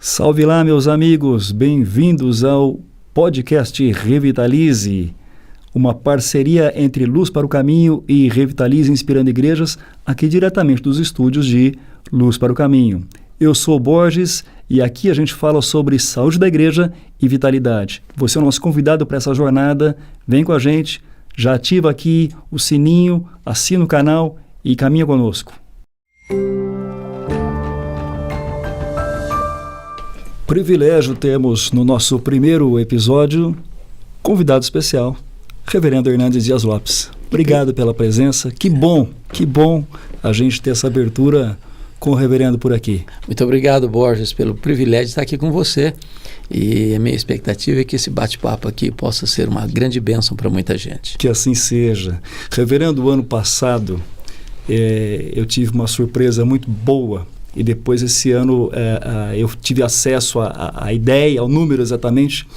Salve lá, meus amigos, bem-vindos ao podcast Revitalize, uma parceria entre Luz para o Caminho e Revitalize Inspirando Igrejas, aqui diretamente dos estúdios de Luz para o Caminho. Eu sou o Borges e aqui a gente fala sobre saúde da igreja e vitalidade. Você é o nosso convidado para essa jornada, vem com a gente, já ativa aqui o sininho, assina o canal e caminha conosco. Privilégio temos no nosso primeiro episódio convidado especial, Reverendo Hernandes Dias Lopes. Obrigado pela presença, que bom a gente ter essa abertura com o reverendo por aqui. Muito obrigado, Borges, pelo privilégio de estar aqui com você, e a minha expectativa é que esse bate-papo aqui possa ser uma grande bênção para muita gente. Que assim seja. Reverendo, o ano passado eu tive uma surpresa muito boa. E depois esse ano eu tive acesso à ideia, ao número exatamente.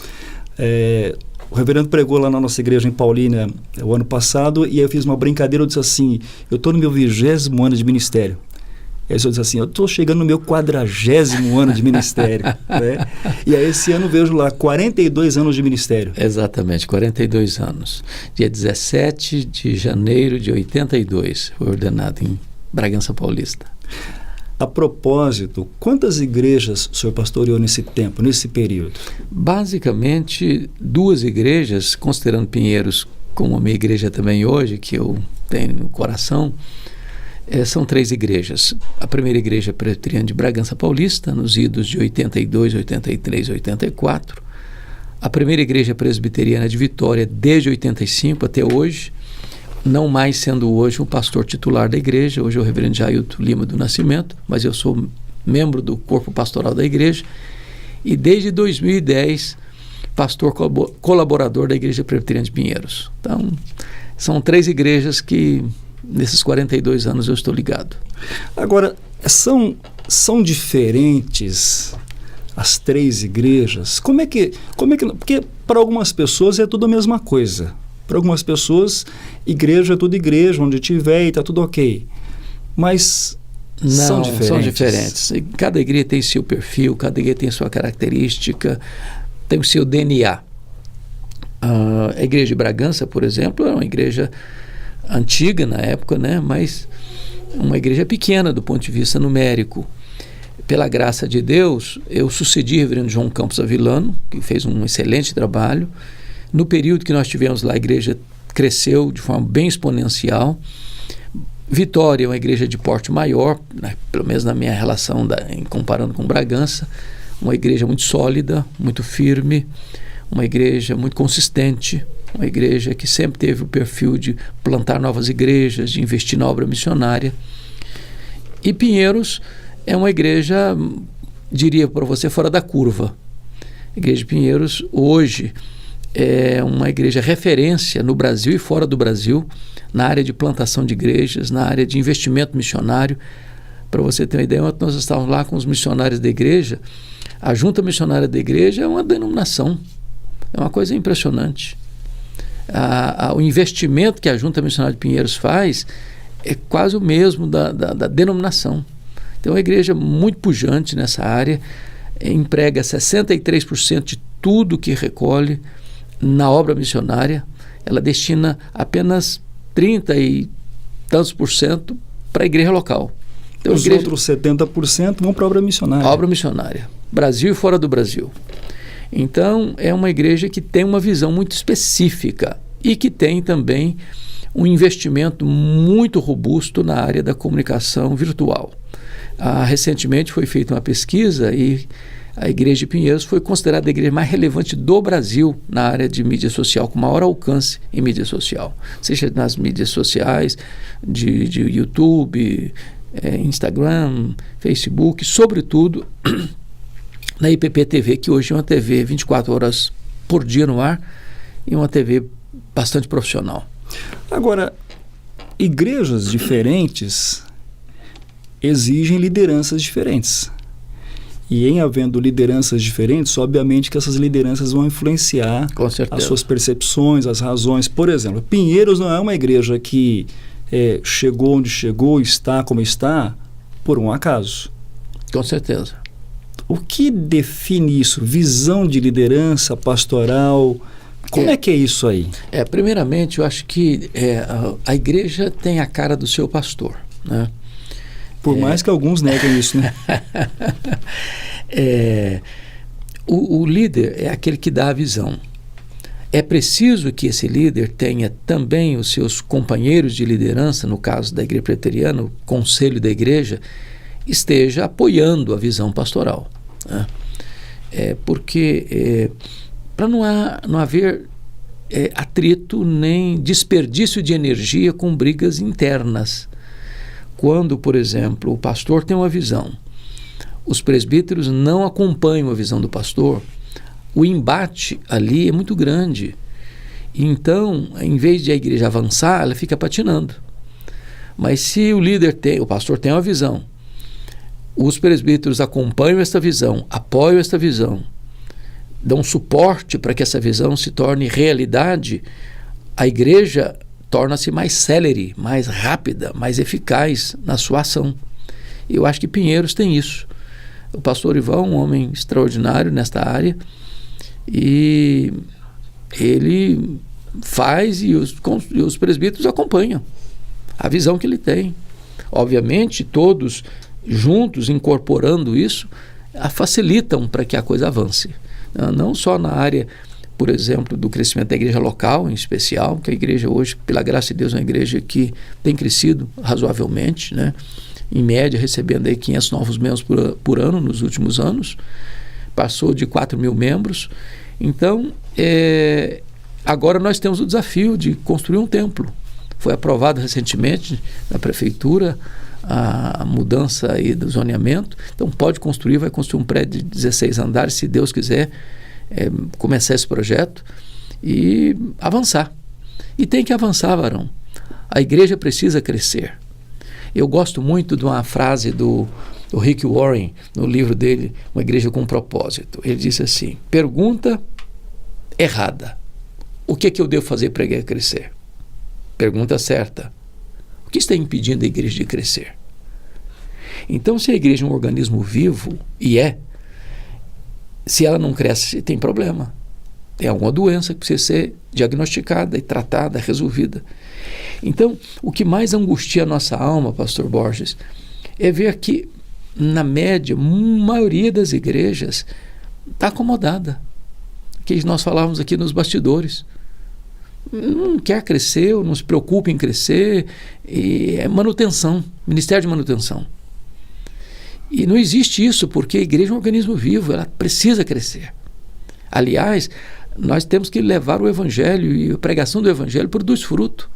O reverendo pregou lá na nossa igreja em Paulínia o ano passado, e aí eu fiz uma brincadeira, eu disse assim, eu estou no meu 20º ano de ministério. Aí eu disse assim, eu estou chegando no meu 40º ano de ministério. Né? E aí esse ano vejo lá 42 anos de ministério. Exatamente, 42 anos. Dia 17 de janeiro de 82, foi ordenado em Bragança Paulista. A propósito, quantas igrejas o senhor pastoreou nesse tempo, nesse período? Basicamente, 2 igrejas, considerando Pinheiros como a minha igreja também hoje, que eu tenho no coração, são 3 igrejas. A primeira igreja presbiteriana de Bragança Paulista, nos idos de 82, 83, 84. A primeira igreja presbiteriana de Vitória, desde 85 até hoje, não mais sendo hoje um pastor titular da igreja. Hoje é o reverendo Jailton Lima do Nascimento, mas eu sou membro do corpo pastoral da igreja, e desde 2010 pastor colaborador da igreja presbiteriana de Pinheiros. Então, são 3 igrejas que nesses 42 anos eu estou ligado. Agora, são diferentes as 3 igrejas? Como é que porque para algumas pessoas é tudo a mesma coisa. Para algumas pessoas, igreja é tudo igreja, onde tiver e está tudo ok. Mas são diferentes. Cada igreja tem seu perfil, cada igreja tem sua característica, tem o seu DNA. A igreja de Bragança, por exemplo, é uma igreja antiga na época, né? Mas uma igreja pequena do ponto de vista numérico. Pela graça de Deus, eu sucedi o reverendo João Campos Avilano, que fez um excelente trabalho. No período que nós tivemos lá, a igreja cresceu de forma bem exponencial. Vitória é uma igreja de porte maior, né, pelo menos na minha relação, comparando com Bragança, uma igreja muito sólida, muito firme, uma igreja muito consistente, uma igreja que sempre teve o perfil de plantar novas igrejas, de investir na obra missionária. E Pinheiros é uma igreja, diria para você, fora da curva. A igreja de Pinheiros hoje é uma igreja referência no Brasil e fora do Brasil, na área de plantação de igrejas, na área de investimento missionário. Para você ter uma ideia, ontem nós estávamos lá com os missionários da igreja. A junta missionária da igreja é uma denominação, é uma coisa impressionante. O investimento que a junta missionária de Pinheiros faz é quase o mesmo da denominação. Então é uma igreja muito pujante nessa área, emprega 63% de tudo que recolhe na obra missionária. Ela destina apenas 30 e tantos % para a igreja local. Então, os outros 70% vão para a obra missionária. Obra missionária, Brasil e fora do Brasil. Então, é uma igreja que tem uma visão muito específica e que tem também um investimento muito robusto na área da comunicação virtual. Recentemente foi feita uma pesquisa e a igreja de Pinheiros foi considerada a igreja mais relevante do Brasil na área de mídia social, com maior alcance em mídia social, seja nas mídias sociais, de YouTube, Instagram, Facebook, sobretudo na IPP-TV, que hoje é uma TV 24 horas por dia no ar e uma TV bastante profissional. Agora, igrejas diferentes exigem lideranças diferentes. E em havendo lideranças diferentes, obviamente que essas lideranças vão influenciar as suas percepções, as razões. Por exemplo, Pinheiros não é uma igreja que chegou onde chegou, está como está, por um acaso. Com certeza. O que define isso? Visão de liderança pastoral? Como é que é isso aí? Primeiramente, eu acho que a igreja tem a cara do seu pastor, né? Por mais que alguns neguem isso, né? O líder é aquele que dá a visão. É preciso que esse líder tenha também os seus companheiros de liderança, no caso da Igreja Presbiteriana, o conselho da igreja, esteja apoiando a visão pastoral, né? Porque para não haver atrito nem desperdício de energia com brigas internas. Quando, por exemplo, o pastor tem uma visão, os presbíteros não acompanham a visão do pastor, o embate ali é muito grande. Então, em vez de a igreja avançar, ela fica patinando. Mas se o pastor tem uma visão, os presbíteros acompanham esta visão, apoiam esta visão, dão suporte para que essa visão se torne realidade, a igreja torna-se mais célere, mais rápida, mais eficaz na sua ação. Eu acho que Pinheiros tem isso. O pastor Ivan é um homem extraordinário nesta área e ele faz e os presbíteros acompanham a visão que ele tem. Obviamente, todos juntos, incorporando isso, facilitam para que a coisa avance. Não só na área, por exemplo, do crescimento da igreja local, em especial, que a igreja hoje, pela graça de Deus, é uma igreja que tem crescido razoavelmente, né? Em média, recebendo aí 500 novos membros por ano nos últimos anos, passou de 4 mil membros. Então, agora nós temos o desafio de construir um templo. Foi aprovado recentemente na prefeitura a mudança aí do zoneamento, então vai construir um prédio de 16 andares, se Deus quiser, começar esse projeto e avançar. E tem que avançar, varão. A igreja precisa crescer. Eu gosto muito de uma frase do Rick Warren, no livro dele, Uma Igreja com Propósito. Ele disse assim: pergunta errada: o que é que eu devo fazer para a igreja crescer? Pergunta certa: o que está impedindo a igreja de crescer? Então, se a igreja é um organismo vivo, se ela não cresce, tem problema. Tem alguma doença que precisa ser diagnosticada e tratada, resolvida. Então, o que mais angustia a nossa alma, pastor Borges, é ver que, na média, a maioria das igrejas está acomodada. Que nós falávamos aqui nos bastidores. Não quer crescer, não se preocupa em crescer, é manutenção, ministério de manutenção. E não existe isso, porque a igreja é um organismo vivo, ela precisa crescer. Aliás, nós temos que levar o evangelho, e a pregação do evangelho produz fruto.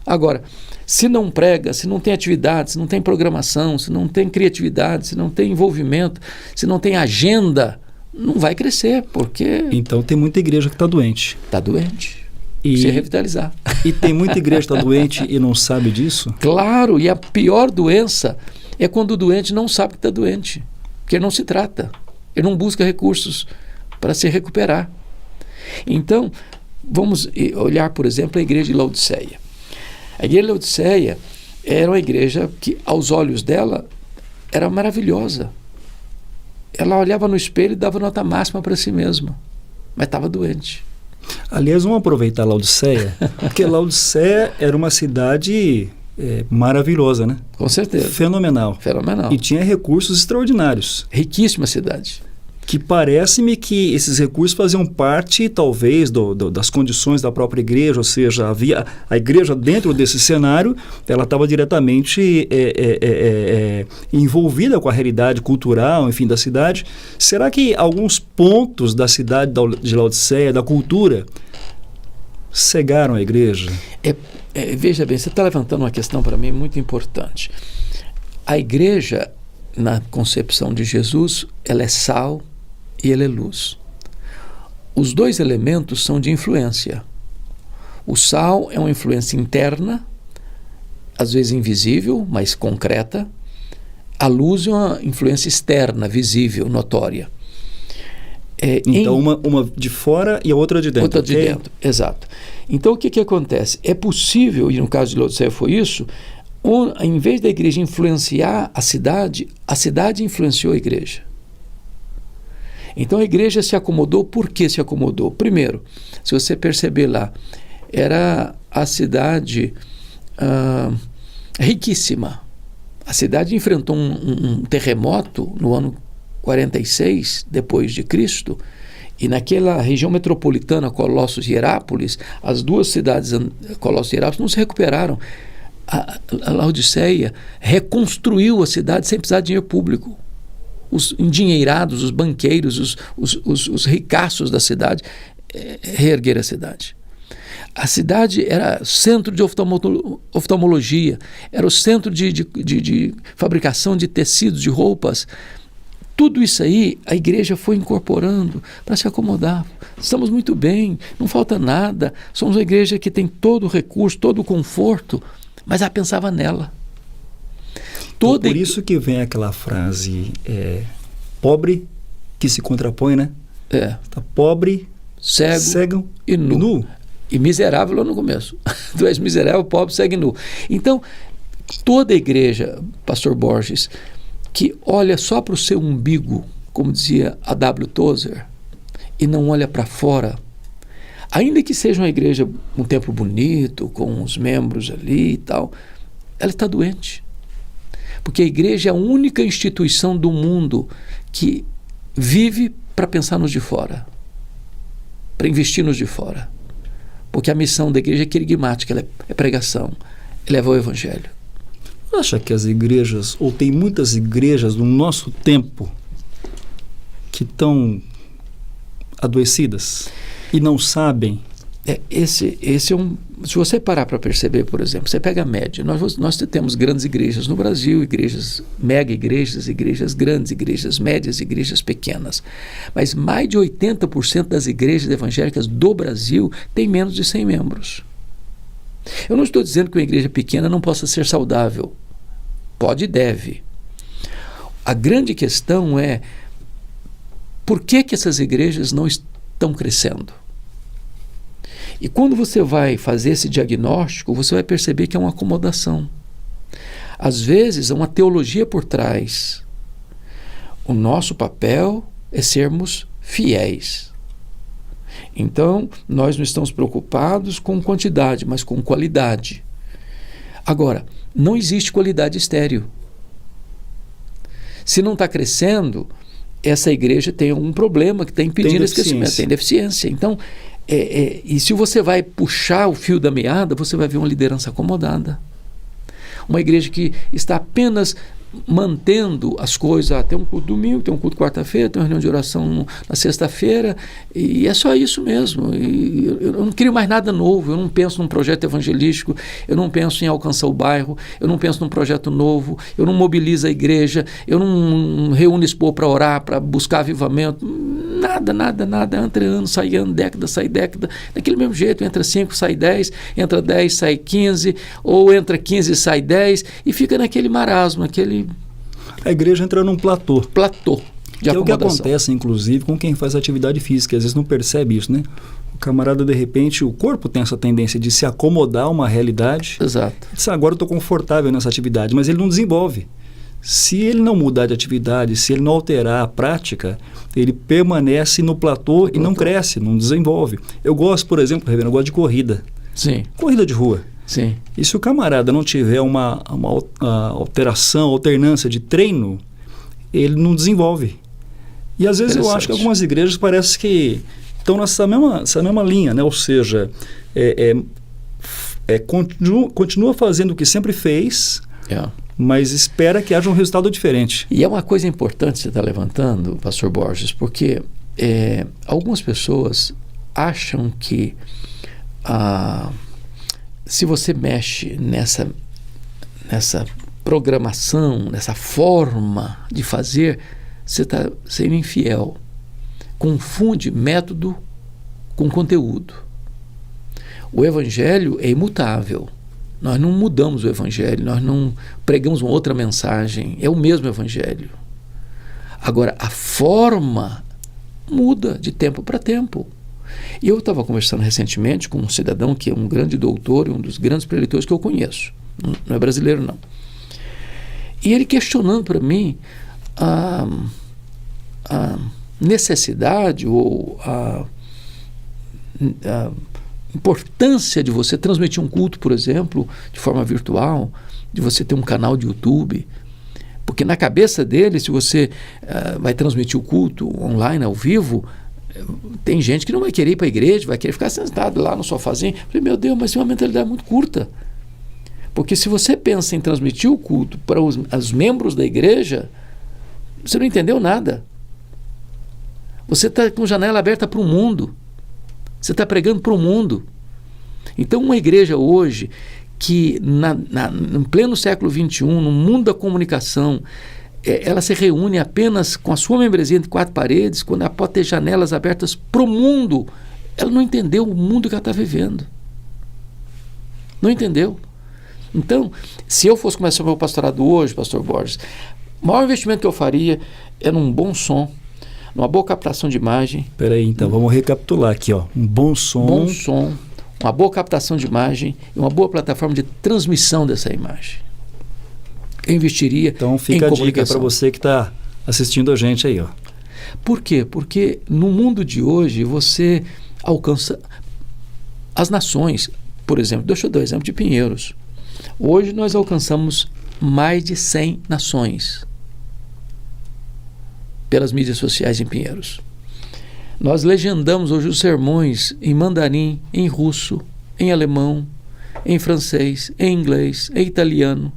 Agora, se não prega, se não tem atividade, se não tem programação, se não tem criatividade, se não tem envolvimento, se não tem agenda, não vai crescer, porque... Então tem muita igreja que está doente. Está doente. Precisa revitalizar. E tem muita igreja que está doente e não sabe disso? Claro, e a pior doença é quando o doente não sabe que está doente, porque ele não se trata, ele não busca recursos para se recuperar. Então, vamos olhar, por exemplo, a igreja de Laodiceia. A igreja de Laodiceia era uma igreja que, aos olhos dela, era maravilhosa. Ela olhava no espelho e dava nota máxima para si mesma, mas estava doente. Aliás, vamos aproveitar Laodiceia, porque Laodiceia era uma cidade maravilhosa, né? Com certeza. Fenomenal. E tinha recursos extraordinários. Riquíssima cidade. Que parece-me que esses recursos faziam parte, talvez, das condições da própria igreja, ou seja, havia a igreja dentro desse cenário, ela estava diretamente envolvida com a realidade cultural, enfim, da cidade. Será que alguns pontos da cidade de Laodiceia, da cultura, cegaram a igreja? Veja bem, você está levantando uma questão para mim muito importante. A igreja, na concepção de Jesus, ela é sal e ela é luz. Os dois elementos são de influência. O sal é uma influência interna, às vezes invisível, mas concreta. A luz é uma influência externa, visível, notória. Então, uma de fora e a outra de dentro. Outra de dentro, exato. Então, o que acontece? É possível, e no caso de Laodiceia foi isso, em vez da igreja influenciar a cidade influenciou a igreja. Então a igreja se acomodou. Por que se acomodou? Primeiro, se você perceber lá, era a cidade riquíssima. A cidade enfrentou um terremoto no ano 46 depois de Cristo, e naquela região metropolitana, Colossos e Herápolis, as duas cidades, Colossos e Herápolis, não se recuperaram. A Laodiceia reconstruiu a cidade sem precisar de dinheiro público. Os endinheirados, os banqueiros, os ricaços da cidade reergueram a cidade. A cidade era centro de oftalmologia, era o centro de fabricação de tecidos, de roupas. Tudo isso aí a igreja foi incorporando para se acomodar. Estamos muito bem, não falta nada, somos uma igreja que tem todo o recurso, todo o conforto, mas ela pensava nela. Por isso que vem aquela frase, pobre que se contrapõe, né? Tá pobre, cego e nu. E miserável lá no começo. Tu és miserável, pobre, cego e nu. Então, toda a igreja, pastor Borges, que olha só para o seu umbigo, como dizia a W. Tozer, e não olha para fora, ainda que seja uma igreja, um templo bonito, com os membros ali e tal, ela está doente. Porque a igreja é a única instituição do mundo que vive para pensar nos de fora, para investir nos de fora. Porque a missão da igreja é querigmática, ela é pregação, leva o evangelho. Acha que as igrejas, ou tem muitas igrejas no nosso tempo que estão adoecidas e não sabem? Esse é um... Se você parar para perceber, por exemplo, você pega a média. Nós temos grandes igrejas no Brasil, igrejas, mega igrejas grandes, igrejas médias, igrejas pequenas. Mas mais de 80% das igrejas evangélicas do Brasil têm menos de 100 membros. Eu não estou dizendo que uma igreja pequena não possa ser saudável. Pode e deve. A grande questão é por que essas igrejas não estão crescendo? E quando você vai fazer esse diagnóstico, você vai perceber que é uma acomodação. Às vezes, há uma teologia por trás. O nosso papel é sermos fiéis. Então, nós não estamos preocupados com quantidade, mas com qualidade. Agora, não existe qualidade estéril. Se não está crescendo, essa igreja tem algum problema que está impedindo esse crescimento, tem deficiência. Então, e se você vai puxar o fio da meada, você vai ver uma liderança acomodada. Uma igreja que está apenas mantendo as coisas, tem um culto domingo, tem um culto quarta-feira, tem uma reunião de oração na sexta-feira, e é só isso mesmo. E eu não crio mais nada novo, eu não penso num projeto evangelístico, eu não penso em alcançar o bairro, eu não penso num projeto novo, eu não mobilizo a igreja, eu não reúno expor para orar, para buscar avivamento, nada, entra ano, sai ano, década, sai década, daquele mesmo jeito, entra 5, sai 10, entra 10, sai 15, ou entra 15, sai 10, e fica naquele marasmo, A igreja entra num platô. De é o que acontece, inclusive, com quem faz atividade física. Às vezes não percebe isso, né? O camarada, de repente, o corpo tem essa tendência de se acomodar a uma realidade. Exato. Diz, agora eu estou confortável nessa atividade, mas ele não desenvolve. Se ele não mudar de atividade, se ele não alterar a prática, ele permanece no platô e não cresce, não desenvolve. Eu gosto, por exemplo, reverendo, eu gosto de corrida. Sim. Corrida de rua. Sim. E se o camarada não tiver uma alternância de treino, ele não desenvolve. E às vezes eu acho que algumas igrejas parece que estão nessa mesma linha, né? Ou seja, continua fazendo o que sempre fez, mas espera que haja um resultado diferente. E é uma coisa importante que você está levantando, pastor Borges, porque algumas pessoas acham que se você mexe nessa programação, nessa forma de fazer, você está sendo infiel. Confunde método com conteúdo. O evangelho é imutável. Nós não mudamos o evangelho, nós não pregamos uma outra mensagem, é o mesmo evangelho. Agora, a forma muda de tempo para tempo. E eu estava conversando recentemente com um cidadão que é um grande doutor e um dos grandes preletores que eu conheço. Não é brasileiro, não. E ele questionando para mim necessidade ou a importância de você transmitir um culto, por exemplo, de forma virtual, de você ter um canal de YouTube. Porque na cabeça dele, se você vai transmitir o culto online, ao vivo, tem gente que não vai querer ir para a igreja, vai querer ficar sentado lá no sofazinho. Eu falei, meu Deus, mas é uma mentalidade muito curta. Porque se você pensa em transmitir o culto para os membros da igreja, você não entendeu nada. Você está com janela aberta para o mundo. Você está pregando para o mundo. Então, uma igreja hoje que, no pleno século XXI, no mundo da comunicação, ela se reúne apenas com a sua membresia entre 4 paredes, quando ela pode ter janelas abertas para o mundo, ela não entendeu o mundo que ela está vivendo. Não entendeu. Então, se eu fosse começar o meu pastorado hoje, pastor Borges, o maior investimento que eu faria é num bom som, numa boa captação de imagem. Peraí, então, vamos recapitular aqui, ó. Um bom som. Bom som, uma boa captação de imagem e uma boa plataforma de transmissão dessa imagem. Eu investiria então, fica a dica para você que está assistindo a gente aí, ó. Por quê? Porque no mundo de hoje você alcança as nações. Por exemplo, deixa eu dar o exemplo de Pinheiros. Hoje nós alcançamos mais de 100 nações pelas mídias sociais em Pinheiros. Nós legendamos hoje os sermões em mandarim, em russo, em alemão, em francês, em inglês, em italiano.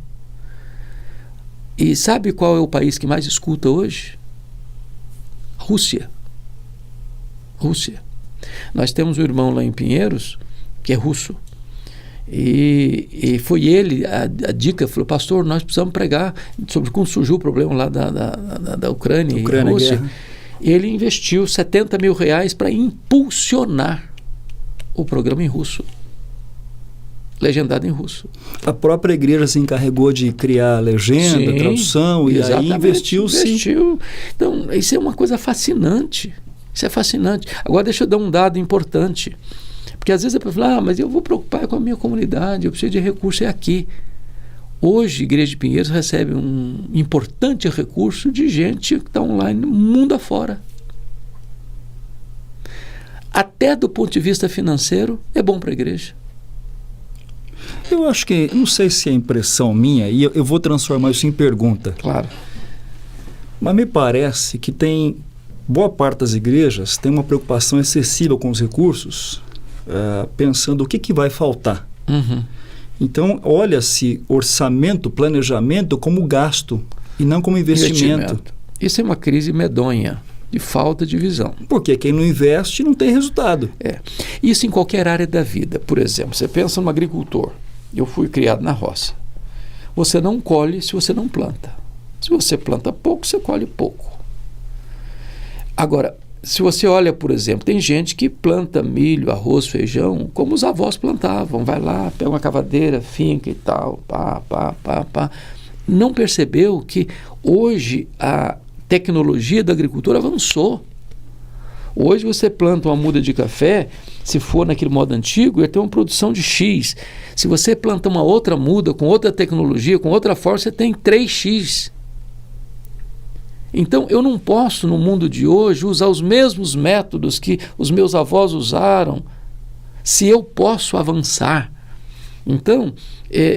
E sabe qual é o país que mais escuta hoje? Rússia. Rússia. Nós temos um irmão lá em Pinheiros que é russo. E foi ele, a dica, falou, pastor, nós precisamos pregar sobre como surgiu o problema lá da Ucrânia e Rússia. Guerra. Ele investiu R$70 mil para impulsionar o programa em russo, legendado em russo. A própria igreja se encarregou de criar legenda, tradução, e aí investiu-se. Então, isso é uma coisa fascinante. Isso é fascinante. Agora, deixa eu dar um dado importante. Porque às vezes a pessoa fala, mas eu vou preocupar com a minha comunidade, eu preciso de recurso, é aqui. Hoje, a Igreja de Pinheiros recebe um importante recurso de gente que está online no mundo afora. Até do ponto de vista financeiro, é bom para a igreja. Eu acho que, não sei se é impressão minha, e eu vou transformar isso em pergunta. Claro. Mas me parece que boa parte das igrejas tem uma preocupação excessiva com os recursos, pensando o que vai faltar. Uhum. Então, olha-se orçamento, planejamento como gasto e não como investimento. Isso é uma crise medonha, de falta de visão. Porque quem não investe não tem resultado. Isso em qualquer área da vida. Por exemplo, você pensa no agricultor. Eu fui criado na roça. Você não colhe se você não planta. Se você planta pouco, você colhe pouco. Agora, se você olha, por exemplo, tem gente que planta milho, arroz, feijão, como os avós plantavam. Vai lá, pega uma cavadeira, finca e tal, pá. Não percebeu que hoje a tecnologia da agricultura avançou. Hoje você planta uma muda de café, se for naquele modo antigo, ia ter uma produção de X. Se você planta uma outra muda, com outra tecnologia, com outra forma, você tem 3X. Então, eu não posso, no mundo de hoje, usar os mesmos métodos que os meus avós usaram, se eu posso avançar. Então,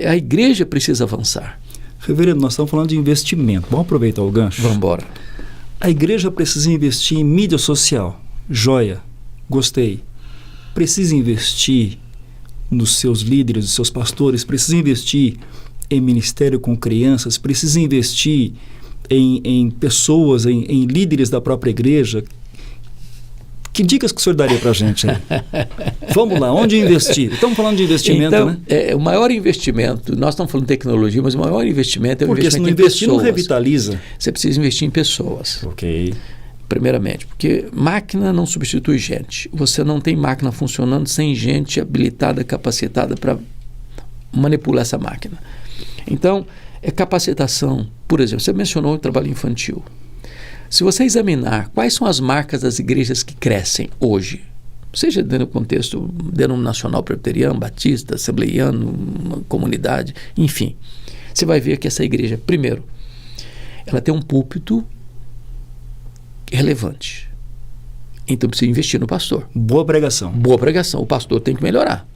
a igreja precisa avançar. Reverendo, nós estamos falando de investimento. Vamos aproveitar o gancho? Vamos embora. A igreja precisa investir em mídia social. Joia. Gostei. Precisa investir nos seus líderes, nos seus pastores. Precisa investir em ministério com crianças. Precisa investir em pessoas, em líderes da própria igreja. Que dicas que o senhor daria para a gente aí? Vamos lá, onde investir? Estamos falando de investimento, então, né? O maior investimento, nós estamos falando de tecnologia, mas o maior investimento é o porque investimento em pessoas. Porque se não investir, não revitaliza. Você precisa investir em pessoas. Ok. Primeiramente, porque máquina não substitui gente. Você não tem máquina funcionando sem gente habilitada, capacitada para manipular essa máquina. Então, capacitação. Por exemplo, você mencionou o trabalho infantil. Se você examinar quais são as marcas das igrejas que crescem hoje, seja dentro do contexto denominacional presbiteriano, batista, assembleiano, uma comunidade, enfim, você vai ver que essa igreja, primeiro, ela tem um púlpito relevante. Então precisa investir no pastor. Boa pregação. Boa pregação. O pastor tem que melhorar.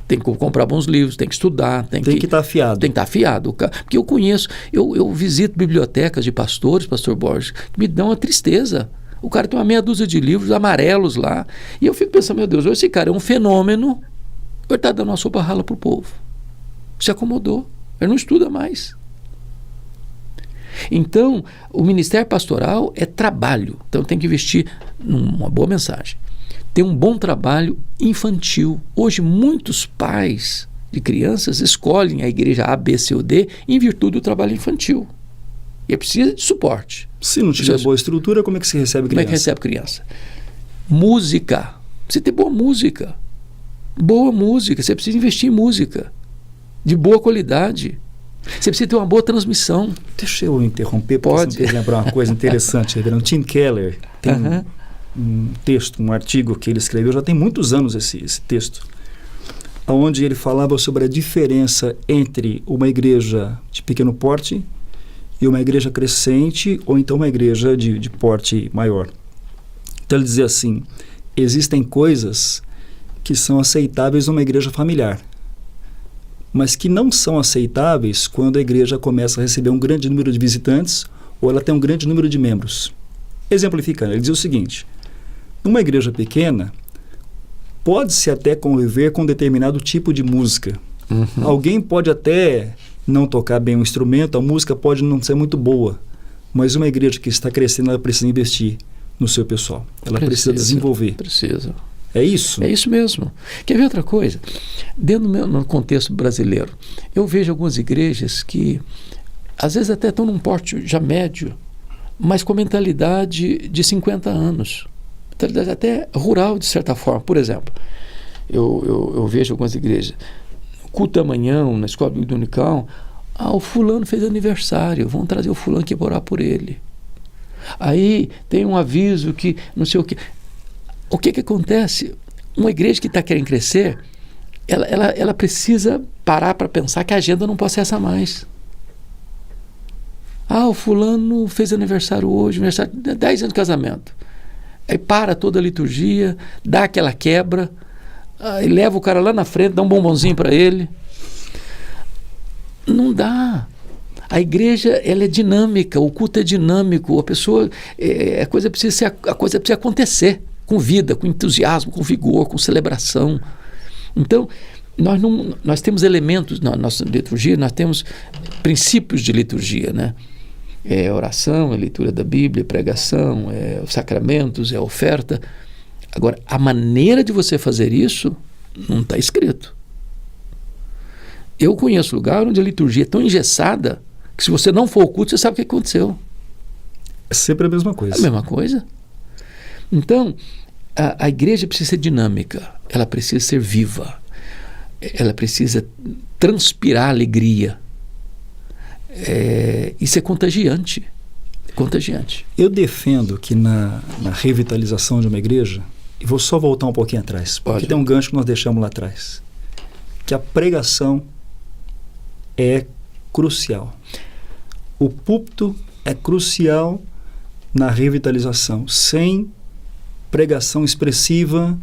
Tem que comprar bons livros, tem que estudar. Tem que estar afiado. Tem que estar afiado. Porque eu conheço, eu visito bibliotecas de pastores, pastor Borges, que me dão uma tristeza. O cara tem uma meia dúzia de livros amarelos lá. E eu fico pensando, meu Deus, esse cara é um fenômeno. Ele está dando uma sopa rala para o povo. Se acomodou. Ele não estuda mais. Então, o ministério pastoral é trabalho. Então, tem que investir numa boa mensagem. Tem um bom trabalho infantil. Hoje, muitos pais de crianças escolhem a igreja A, B, C ou D em virtude do trabalho infantil. E precisa de suporte. Se não tiver boa estrutura, como é que se recebe criança? Como é que recebe criança? Música. Precisa ter boa música. Boa música. Você precisa investir em música. De boa qualidade. Você precisa ter uma boa transmissão. Deixa eu interromper, porque pode. você me lembrar uma coisa interessante. Reverendo Tim Keller tem um texto, um artigo que ele escreveu, já tem muitos anos esse texto, onde ele falava sobre a diferença entre uma igreja de pequeno porte e uma igreja crescente, ou então uma igreja de porte maior. Então ele dizia assim, existem coisas que são aceitáveis numa igreja familiar, mas que não são aceitáveis quando a igreja começa a receber um grande número de visitantes ou ela tem um grande número de membros. Exemplificando, ele dizia o seguinte, numa igreja pequena, pode-se até conviver com determinado tipo de música. Alguém pode até não tocar bem um instrumento, a música pode não ser muito boa, mas uma igreja que está crescendo, ela precisa investir no seu pessoal. Ela precisa desenvolver. Precisa. É isso? É isso mesmo. Quer ver outra coisa? Dentro no contexto brasileiro, eu vejo algumas igrejas que, às vezes até estão num porte já médio, mas com mentalidade de 50 anos. Mentalidade até rural, de certa forma. Por exemplo, eu vejo algumas igrejas, culto da manhã, na escola do Unicão, o fulano fez aniversário, vamos trazer o fulano aqui para orar por ele. Aí tem um aviso que não sei o que. O que acontece? Uma igreja que está querendo crescer, ela precisa parar para pensar que a agenda não pode ser essa mais. O fulano fez aniversário hoje, aniversário de 10 anos de casamento. Aí para toda a liturgia, dá aquela quebra, e leva o cara lá na frente, dá um bombonzinho para ele. Não dá. A igreja, ela é dinâmica, o culto é dinâmico, a pessoa, a coisa precisa acontecer com vida, com entusiasmo, com vigor, com celebração. Então, nós temos elementos na nossa liturgia, nós temos princípios de liturgia, né? É oração, é leitura da Bíblia, é pregação, é os sacramentos, é a oferta. Agora, a maneira de você fazer isso não está escrito. Eu conheço lugar onde a liturgia é tão engessada que se você não for ao culto, você sabe o que aconteceu. É sempre a mesma coisa. É a mesma coisa. Então, a igreja precisa ser dinâmica, ela precisa ser viva, ela precisa transpirar alegria. Isso é contagiante. Contagiante. Eu defendo que na revitalização de uma igreja, e vou só voltar um pouquinho atrás, porque tem um gancho que nós deixamos lá atrás, que a pregação é crucial. O púlpito é crucial na revitalização. Sem pregação expressiva,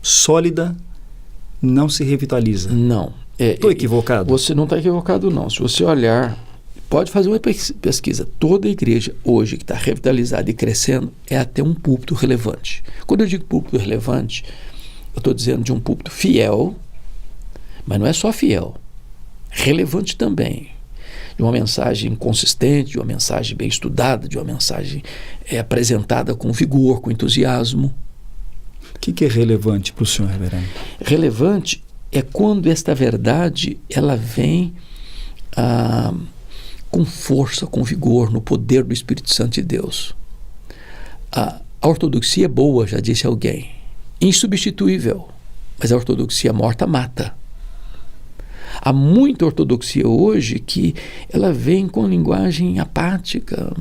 sólida, não se revitaliza. Não. Estou equivocado? Você não está equivocado, não. Se você olhar, pode fazer uma pesquisa. Toda igreja hoje que está revitalizada e crescendo é até um púlpito relevante. Quando eu digo púlpito relevante, eu estou dizendo de um púlpito fiel, mas não é só fiel, relevante também. De uma mensagem consistente, de uma mensagem bem estudada, de uma mensagem apresentada com vigor, com entusiasmo. O que é relevante para o senhor, reverendo? Relevante é quando esta verdade ela vem com força, com vigor, no poder do Espírito Santo de Deus. A ortodoxia é boa, já disse alguém, insubstituível, mas a ortodoxia morta mata. Há muita ortodoxia hoje que ela vem com linguagem apática.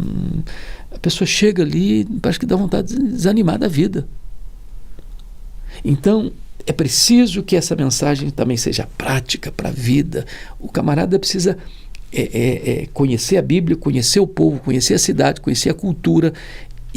A pessoa chega ali, parece que dá vontade de desanimar da vida. Então, é preciso que essa mensagem também seja prática para a vida. O camarada precisa conhecer a Bíblia, conhecer o povo, conhecer a cidade, conhecer a cultura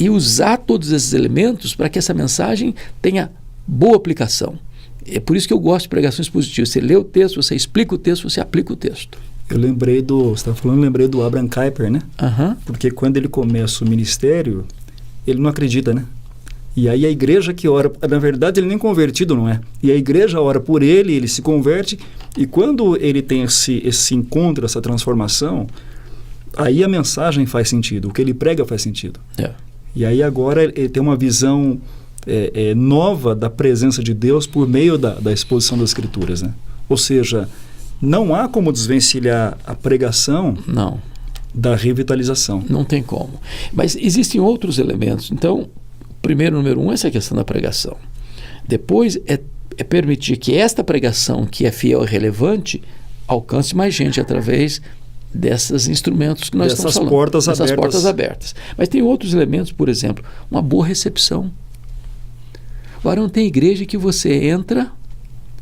e usar todos esses elementos para que essa mensagem tenha boa aplicação. É por isso que eu gosto de pregações positivas. Você lê o texto, você explica o texto, você aplica o texto. Eu lembrei você estava falando, lembrei do Abraham Kuyper, né? Uhum. Porque quando ele começa o ministério, ele não acredita, né? E aí a igreja que ora, na verdade ele nem convertido não é. E a igreja ora por ele, ele se converte, e quando ele tem esse encontro, essa transformação, aí a mensagem faz sentido, o que ele prega faz sentido. É. E aí agora ele tem uma visão nova da presença de Deus por meio da exposição das Escrituras, né? Ou seja, não há como desvencilhar a pregação da revitalização. Não tem como. Mas existem outros elementos. Então, primeiro, número 1, essa é a questão da pregação. Depois é permitir que esta pregação, que é fiel e relevante, alcance mais gente através desses instrumentos que nós estamos falando. Dessas portas abertas. Mas tem outros elementos, por exemplo, uma boa recepção. Varão, tem igreja que você entra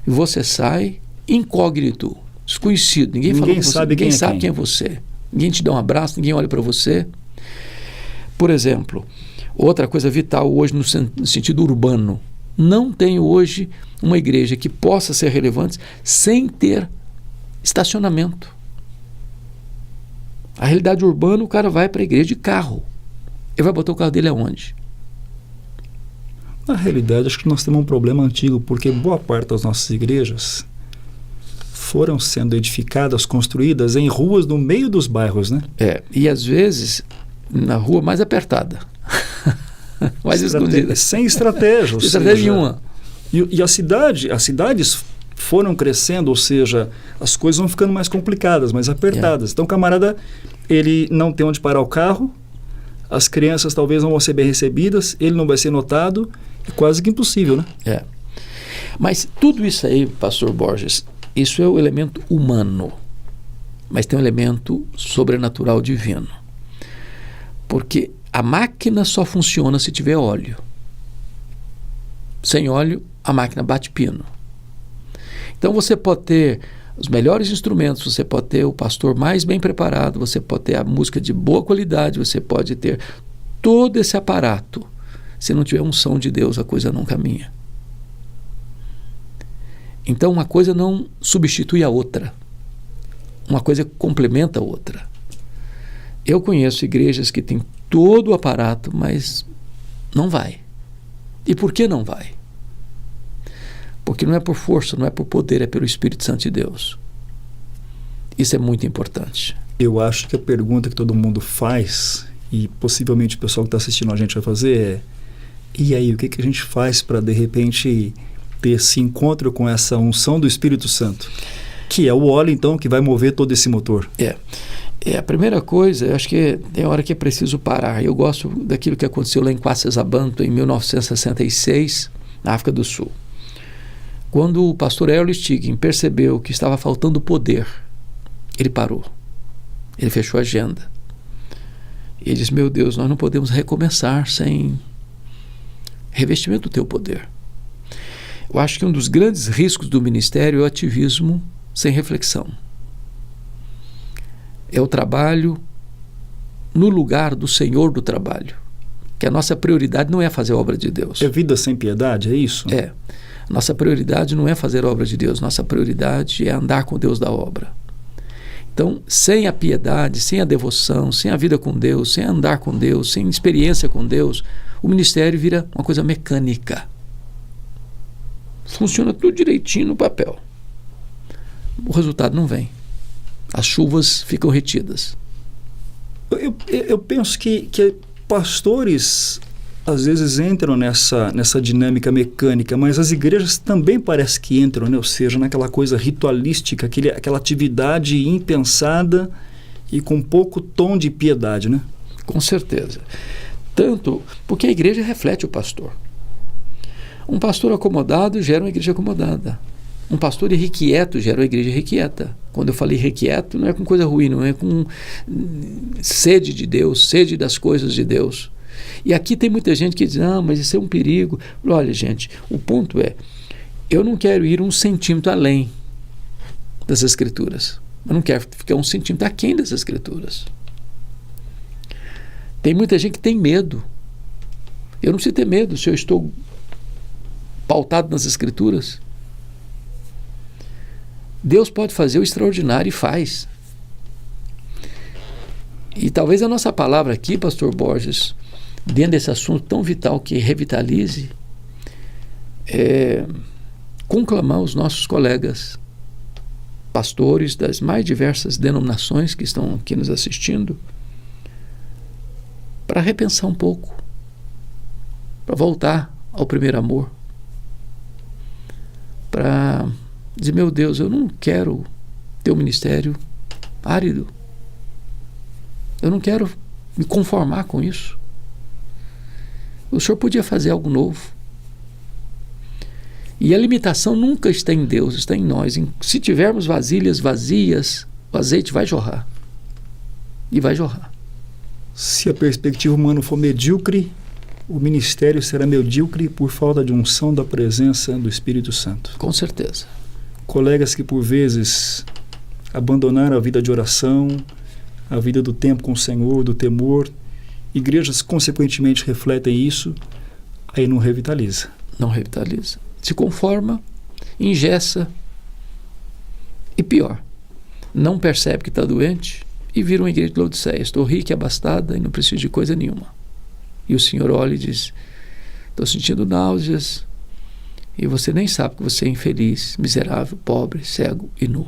e você sai incógnito, desconhecido. Ninguém fala com você, ninguém sabe quem é você. Ninguém te dá um abraço, ninguém olha para você. Por exemplo, outra coisa vital hoje no sentido urbano. Não tem hoje uma igreja que possa ser relevante sem ter estacionamento. A realidade urbana, o cara vai para a igreja de carro. Ele vai botar o carro dele aonde? Na realidade, acho que nós temos um problema antigo, porque boa parte das nossas igrejas foram sendo edificadas, construídas em ruas no meio dos bairros, né? E às vezes na rua mais apertada. Mais escondida. Sem estratégia. Sem estratégia nenhuma. E as cidades foram crescendo, ou seja, as coisas vão ficando mais complicadas, mais apertadas. Então o camarada, ele não tem onde parar o carro, as crianças talvez não vão ser bem recebidas, ele não vai ser notado, é quase que impossível, né? Mas tudo isso aí, pastor Borges, isso é o elemento humano, mas tem um elemento sobrenatural divino. Porque a máquina só funciona se tiver óleo. Sem óleo, a máquina bate pino. Então você pode ter os melhores instrumentos, você pode ter o pastor mais bem preparado, você pode ter a música de boa qualidade, você pode ter todo esse aparato. Se não tiver unção de Deus, a coisa não caminha. Então uma coisa não substitui a outra. Uma coisa complementa a outra. Eu conheço igrejas que têm todo o aparato, mas não vai. E por que não vai? Porque não é por força, não é por poder, é pelo Espírito Santo de Deus. Isso é muito importante. Eu acho que a pergunta que todo mundo faz, e possivelmente o pessoal que está assistindo a gente vai fazer, é: e aí, o que a gente faz para, de repente, ter esse encontro com essa unção do Espírito Santo? Que é o óleo, então, que vai mover todo esse motor. A primeira coisa, eu acho que tem hora que é preciso parar. Eu gosto daquilo que aconteceu lá em Quacesabanto, em 1966, na África do Sul. Quando o pastor Errol Stigin percebeu que estava faltando poder, ele parou. Ele fechou a agenda. Ele disse: meu Deus, nós não podemos recomeçar sem revestimento do teu poder. Eu acho que um dos grandes riscos do ministério é o ativismo sem reflexão. É o trabalho no lugar do Senhor do trabalho. Que a nossa prioridade não é fazer a obra de Deus. É vida sem piedade, é isso? Nossa prioridade não é fazer a obra de Deus. Nossa prioridade é andar com Deus da obra. Então, sem a piedade, sem a devoção, sem a vida com Deus, sem andar com Deus, sem experiência com Deus, o ministério vira uma coisa mecânica. Funciona tudo direitinho no papel. O resultado não vem. As chuvas ficam retidas. Eu penso que pastores às vezes entram nessa dinâmica mecânica, mas as igrejas também parece que entram, né? Ou seja, naquela coisa ritualística, aquela atividade impensada e com pouco tom de piedade, né? Com certeza. Tanto porque a igreja reflete o pastor. Um pastor acomodado gera uma igreja acomodada. Um pastor irrequieto gera uma igreja irrequieta. Quando eu falei irrequieto, não é com coisa ruim, não é com sede de Deus, sede das coisas de Deus. E aqui tem muita gente que diz: não, mas isso é um perigo. Olha, gente, o ponto é, eu não quero ir 1 centímetro além das Escrituras. Eu não quero ficar 1 centímetro aquém das Escrituras. Tem muita gente que tem medo Eu não preciso ter medo se eu estou pautado nas Escrituras. Deus pode fazer o extraordinário e faz. E talvez a nossa palavra aqui, pastor Borges, dentro desse assunto tão vital que revitalize, conclamar os nossos colegas pastores das mais diversas denominações que estão aqui nos assistindo para repensar um pouco, para voltar ao primeiro amor, para dizer, meu Deus, eu não quero ter um ministério árido, eu não quero me conformar com isso. O Senhor podia fazer algo novo. E a limitação nunca está em Deus, está em nós. Se tivermos vasilhas vazias, o azeite vai jorrar. E vai jorrar. Se a perspectiva humana for medíocre, o ministério será medíocre por falta de unção da presença do Espírito Santo. Com certeza. Colegas que por vezes abandonaram a vida de oração, a vida do tempo com o Senhor, do temor, igrejas consequentemente refletem isso, aí não revitaliza. Não revitaliza. Se conforma, engessa e pior, não percebe que está doente e vira uma igreja de Laodiceia. Estou rica e abastada e não preciso de coisa nenhuma. E o Senhor olha e diz, estou sentindo náuseas e você nem sabe que você é infeliz, miserável, pobre, cego e nu.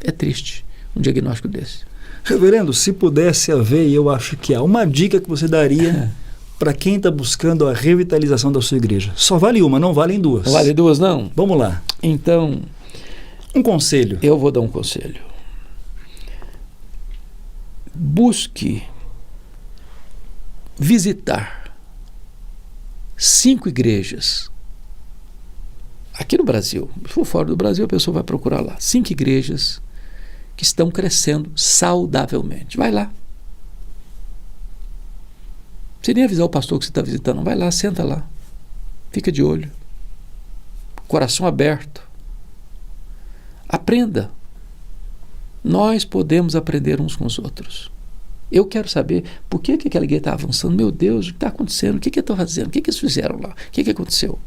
É triste um diagnóstico desse. Reverendo, se pudesse haver, e eu acho que há, uma dica que você daria para quem está buscando a revitalização da sua igreja. Só vale uma, não valem duas. Não vale duas, não? Vamos lá. Então, um conselho. Eu vou dar um conselho. Busque visitar 5 igrejas. Aqui no Brasil, se for fora do Brasil, a pessoa vai procurar lá. 5 igrejas que estão crescendo saudavelmente. Vai lá. Você nem avisar o pastor que você está visitando. Vai lá, senta lá. Fica de olho. Coração aberto. Aprenda. Nós podemos aprender uns com os outros. Eu quero saber por que aquela igreja está avançando. Meu Deus, o que está acontecendo? O que eu estou fazendo? O que eles fizeram lá? O que aconteceu?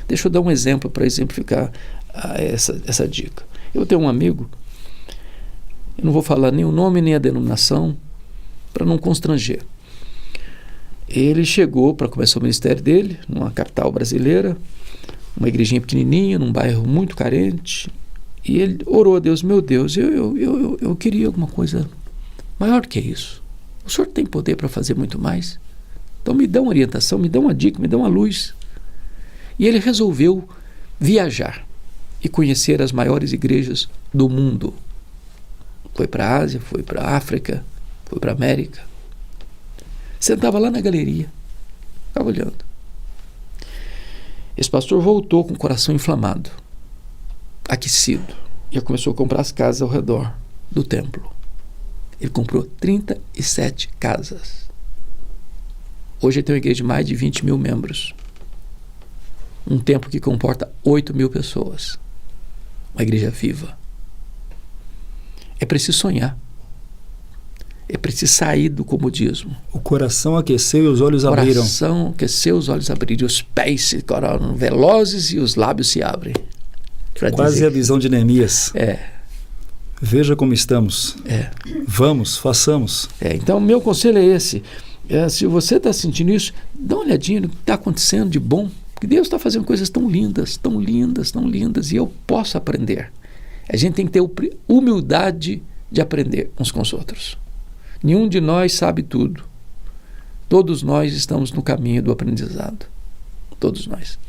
Deixa eu dar um exemplo para exemplificar essa dica. Eu tenho um amigo, eu não vou falar nem o nome nem a denominação, para não constranger. Ele chegou para começar o ministério dele, numa capital brasileira, uma igrejinha pequenininha, num bairro muito carente, e ele orou a Deus, meu Deus, eu queria alguma coisa maior que isso. O Senhor tem poder para fazer muito mais. Então me dá uma orientação, me dá uma dica, me dá uma luz. E ele resolveu viajar e conhecer as maiores igrejas do mundo. Foi para a Ásia, foi para a África, foi para a América. Sentava lá na galeria, ficava olhando. Esse pastor voltou com o coração inflamado, aquecido, e começou a comprar as casas ao redor do templo. Ele comprou 37 casas. Hoje ele tem uma igreja de mais de 20 mil membros. Um templo que comporta 8 mil pessoas. Uma igreja viva. É preciso sonhar. É preciso sair do comodismo. O coração aqueceu e os olhos abriram. O coração aqueceu, os olhos abriram. Os pés se tornaram velozes e os lábios se abrem. Quase a visão de Neemias. Veja como estamos. Vamos, façamos. Então, meu conselho é esse. Se você está sentindo isso, dá uma olhadinha no que está acontecendo de bom. Porque Deus está fazendo coisas tão lindas, tão lindas, tão lindas. E eu posso aprender. A gente tem que ter humildade de aprender uns com os outros. Nenhum de nós sabe tudo. Todos nós estamos no caminho do aprendizado. Todos nós.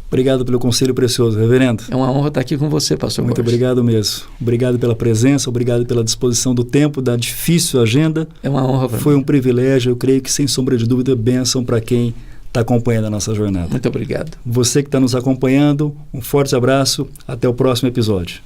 Obrigado pelo conselho precioso, reverendo. É uma honra estar aqui com você, pastor Muito Borges. Obrigado mesmo. Obrigado pela presença, obrigado pela disposição do tempo, da difícil agenda. É uma honra para mim. Foi um privilégio, eu creio que sem sombra de dúvida, bênção para quem está acompanhando a nossa jornada. Muito obrigado. Você que está nos acompanhando, um forte abraço, até o próximo episódio.